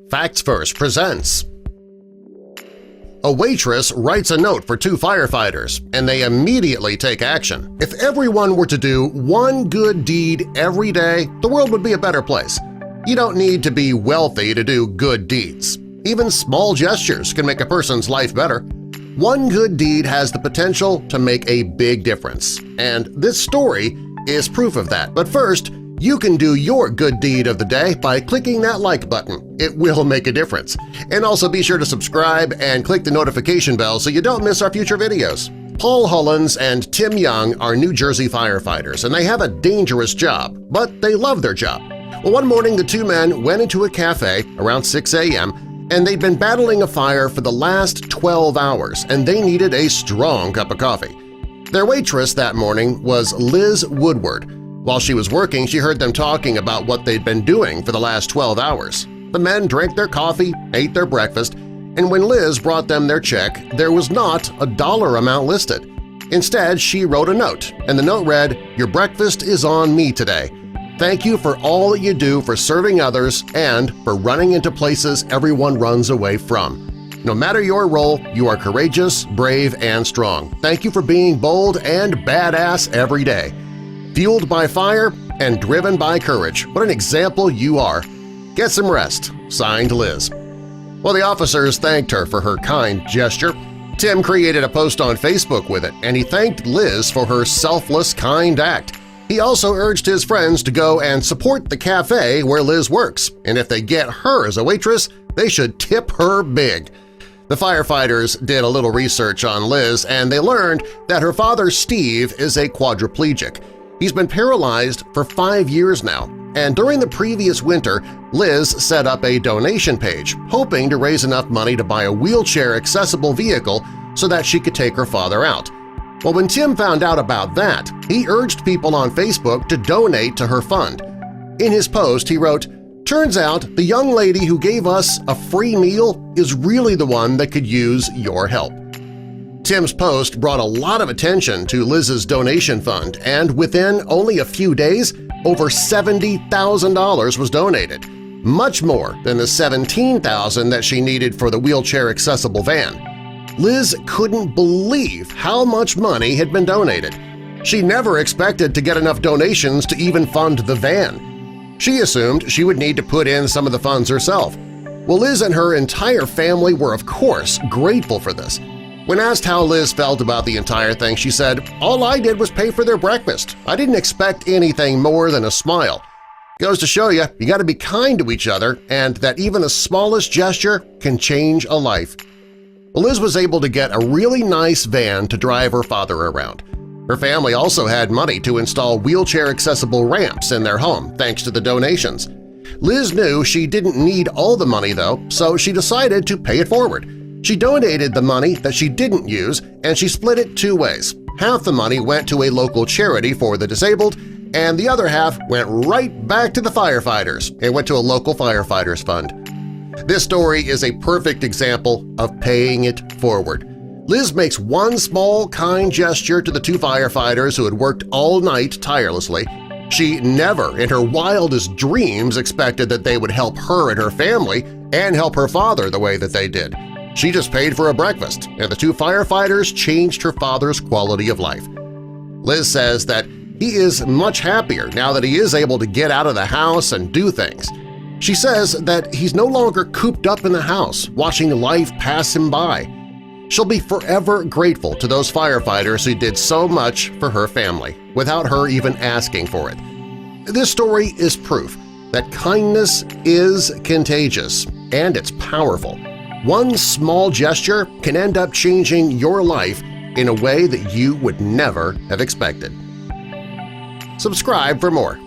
Facts First presents. A waitress writes a note for two firefighters, and they immediately take action. If everyone were to do one good deed every day, the world would be a better place. You don't need to be wealthy to do good deeds. Even small gestures can make a person's life better. One good deed has the potential to make a big difference, and this story is proof of that. But first, you can do your good deed of the day by clicking that like button. It will make a difference. And also be sure to subscribe and click the notification bell so you don't miss our future videos. Paul Hullins and Tim Young are New Jersey firefighters, and they have a dangerous job, but they love their job. Well, one morning the two men went into a cafe around 6 a.m., and they'd been battling a fire for the last 12 hours, and they needed a strong cup of coffee. Their waitress that morning was Liz Woodward. While she was working, she heard them talking about what they'd been doing for the last 12 hours. The men drank their coffee, ate their breakfast, and when Liz brought them their check, there was not a dollar amount listed. Instead, she wrote a note, and the note read, "Your breakfast is on me today. Thank you for all that you do for serving others and for running into places everyone runs away from. No matter your role, you are courageous, brave, and strong. Thank you for being bold and badass every day. Fueled by fire and driven by courage. What an example you are. Get some rest." Signed, Liz. Well, the officers thanked her for her kind gesture. Tim created a post on Facebook with it, and he thanked Liz for her selfless, kind act. He also urged his friends to go and support the cafe where Liz works, and if they get her as a waitress, they should tip her big. The firefighters did a little research on Liz, and they learned that her father, Steve, is a quadriplegic. He's been paralyzed for 5 years now, and during the previous winter, Liz set up a donation page, hoping to raise enough money to buy a wheelchair-accessible vehicle so that she could take her father out. Well, when Tim found out about that, he urged people on Facebook to donate to her fund. In his post, he wrote, "Turns out the young lady who gave us a free meal is really the one that could use your help." Tim's post brought a lot of attention to Liz's donation fund, and within only a few days, over $70,000 was donated, much more than the $17,000 that she needed for the wheelchair-accessible van. Liz couldn't believe how much money had been donated. She never expected to get enough donations to even fund the van. She assumed she would need to put in some of the funds herself. Well, Liz and her entire family were, of course, grateful for this. When asked how Liz felt about the entire thing, she said, "All I did was pay for their breakfast. I didn't expect anything more than a smile." Goes to show you gotta be kind to each other and that even the smallest gesture can change a life. Liz was able to get a really nice van to drive her father around. Her family also had money to install wheelchair-accessible ramps in their home thanks to the donations. Liz knew she didn't need all the money, though, so she decided to pay it forward. She donated the money that she didn't use, and she split it 2 ways. Half the money went to a local charity for the disabled, and the other half went right back to the firefighters and went to a local firefighters fund. This story is a perfect example of paying it forward. Liz makes one small, kind gesture to the two firefighters who had worked all night tirelessly. She never in her wildest dreams expected that they would help her and her family and help her father the way that they did. She just paid for a breakfast, and the two firefighters changed her father's quality of life. Liz says that he is much happier now that he is able to get out of the house and do things. She says that he's no longer cooped up in the house, watching life pass him by. She'll be forever grateful to those firefighters who did so much for her family, without her even asking for it. This story is proof that kindness is contagious, and it's powerful. One small gesture can end up changing your life in a way that you would never have expected. Subscribe for more.